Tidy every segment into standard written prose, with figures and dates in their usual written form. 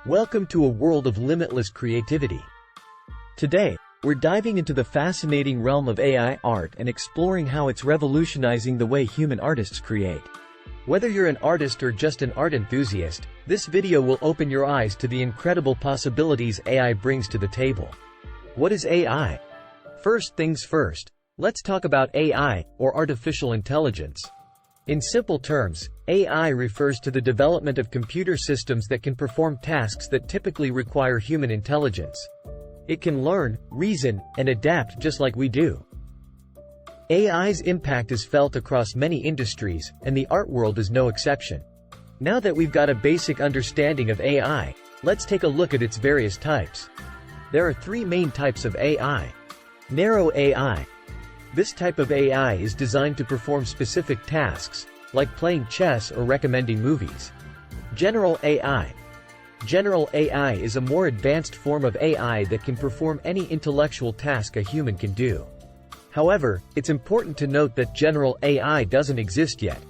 Welcome to a world of limitless creativity. Today, we're diving into the fascinating realm of AI art and exploring how it's revolutionizing the way human artists create. Whether you're an artist or just an art enthusiast, this video will open your eyes to the incredible possibilities AI brings to the table. What is AI? First things first, let's talk about AI, or artificial intelligence. In simple terms, AI refers to the development of computer systems that can perform tasks that typically require human intelligence. It can learn, reason, and adapt just like we do. AI's impact is felt across many industries, and the art world is no exception. Now that we've got a basic understanding of AI, let's take a look at its various types. There are three main types of AI. Narrow AI. This type of AI is designed to perform specific tasks, like playing chess or recommending movies. General AI. General AI is a more advanced form of AI that can perform any intellectual task a human can do. However, it's important to note that general AI doesn't exist yet.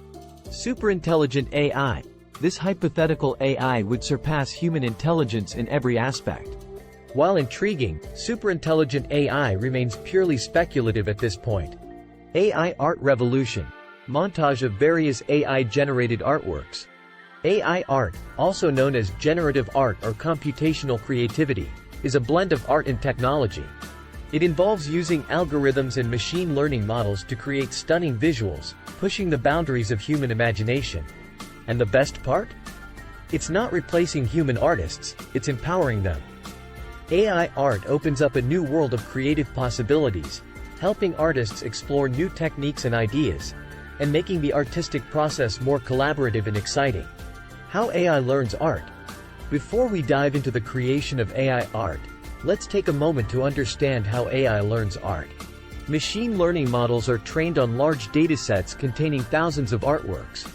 Superintelligent AI. This hypothetical AI would surpass human intelligence in every aspect. While intriguing, superintelligent AI remains purely speculative at this point. AI art revolution. Montage of various AI-generated artworks. AI art, also known as generative art or computational creativity, is a blend of art and technology. It involves using algorithms and machine learning models to create stunning visuals, pushing the boundaries of human imagination. And the best part? It's not replacing human artists, it's empowering them. AI art opens up a new world of creative possibilities, helping artists explore new techniques and ideas, and making the artistic process more collaborative and exciting. How AI learns art. Before we dive into the creation of AI art, let's take a moment to understand how AI learns art. Machine learning models are trained on large datasets containing thousands of artworks.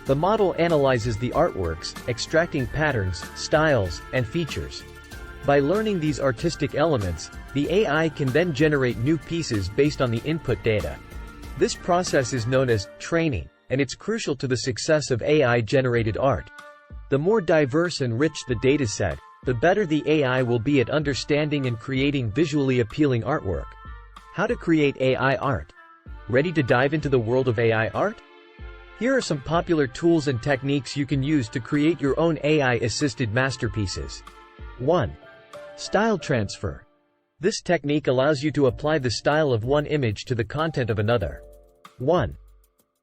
The model analyzes the artworks, extracting patterns, styles, and features. By learning these artistic elements, the AI can then generate new pieces based on the input data. This process is known as training, and it's crucial to the success of AI-generated art. The more diverse and rich the dataset, the better the AI will be at understanding and creating visually appealing artwork. How to create AI art? Ready to dive into the world of AI art? Here are some popular tools and techniques you can use to create your own AI-assisted masterpieces. 1. Style transfer. This technique allows you to apply the style of one image to the content of another. 1.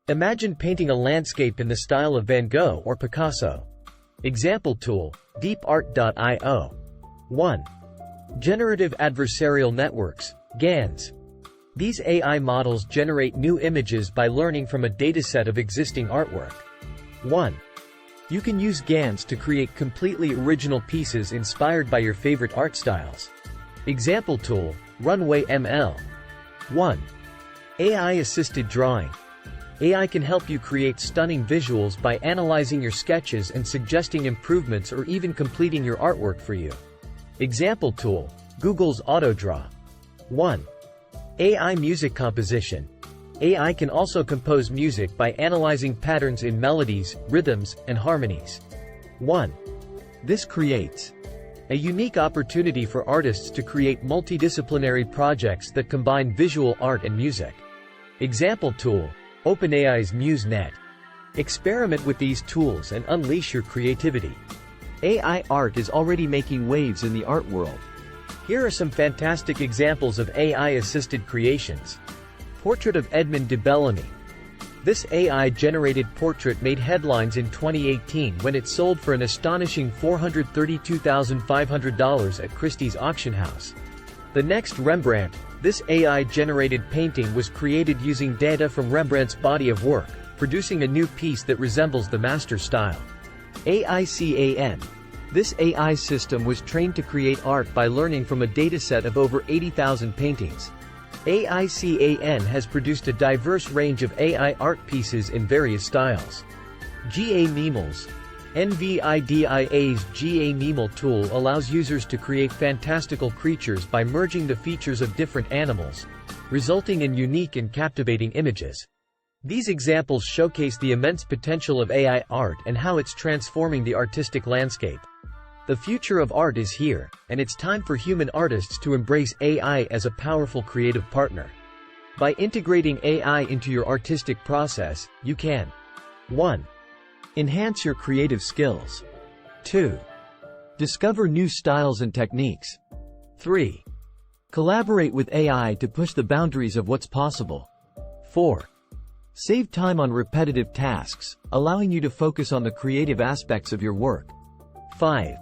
Imagine painting a landscape in the style of Van Gogh or Picasso. Example tool, deepart.io. 1. Generative adversarial networks, GANs. These AI models generate new images by learning from a dataset of existing artwork. 1. You can use GANs to create completely original pieces inspired by your favorite art styles. Example tool, Runway ML. 1. AI-assisted drawing. AI can help you create stunning visuals by analyzing your sketches and suggesting improvements or even completing your artwork for you. Example tool, Google's AutoDraw. 1. AI music composition. AI can also compose music by analyzing patterns in melodies, rhythms, and harmonies. 1. This creates a unique opportunity for artists to create multidisciplinary projects that combine visual art and music. Example tool, OpenAI's MuseNet. Experiment with these tools and unleash your creativity. AI art is already making waves in the art world. Here are some fantastic examples of AI-assisted creations. Portrait of Edmond de Bellamy. This AI-generated portrait made headlines in 2018 when it sold for an astonishing $432,500 at Christie's auction house. The next Rembrandt. This AI-generated painting was created using data from Rembrandt's body of work, producing a new piece that resembles the master style. AICAN. This AI system was trained to create art by learning from a dataset of over 80,000 paintings. AICAN has produced a diverse range of AI art pieces in various styles. GA-Memals. NVIDIA's GA-Memal tool allows users to create fantastical creatures by merging the features of different animals, resulting in unique and captivating images. These examples showcase the immense potential of AI art and how it's transforming the artistic landscape. The future of art is here, and it's time for human artists to embrace AI as a powerful creative partner. By integrating AI into your artistic process, you can 1. Enhance your creative skills. 2. Discover new styles and techniques. 3. Collaborate with AI to push the boundaries of what's possible. 4. Save time on repetitive tasks, allowing you to focus on the creative aspects of your work. 5.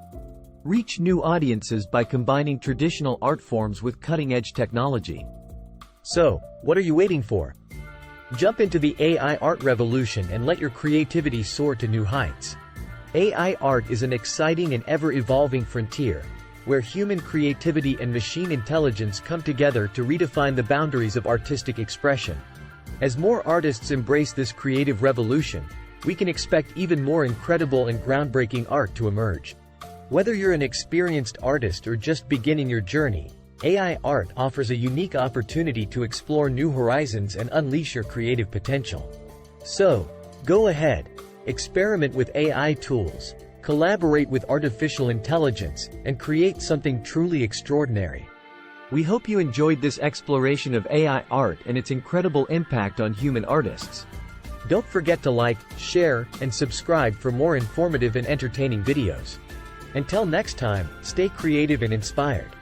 Reach new audiences by combining traditional art forms with cutting-edge technology. So, what are you waiting for? Jump into the AI art revolution and let your creativity soar to new heights. AI art is an exciting and ever-evolving frontier, where human creativity and machine intelligence come together to redefine the boundaries of artistic expression. As more artists embrace this creative revolution, we can expect even more incredible and groundbreaking art to emerge. Whether you're an experienced artist or just beginning your journey, AI art offers a unique opportunity to explore new horizons and unleash your creative potential. So, go ahead, experiment with AI tools, collaborate with artificial intelligence, and create something truly extraordinary. We hope you enjoyed this exploration of AI art and its incredible impact on human artists. Don't forget to like, share, and subscribe for more informative and entertaining videos. Until next time, stay creative and inspired.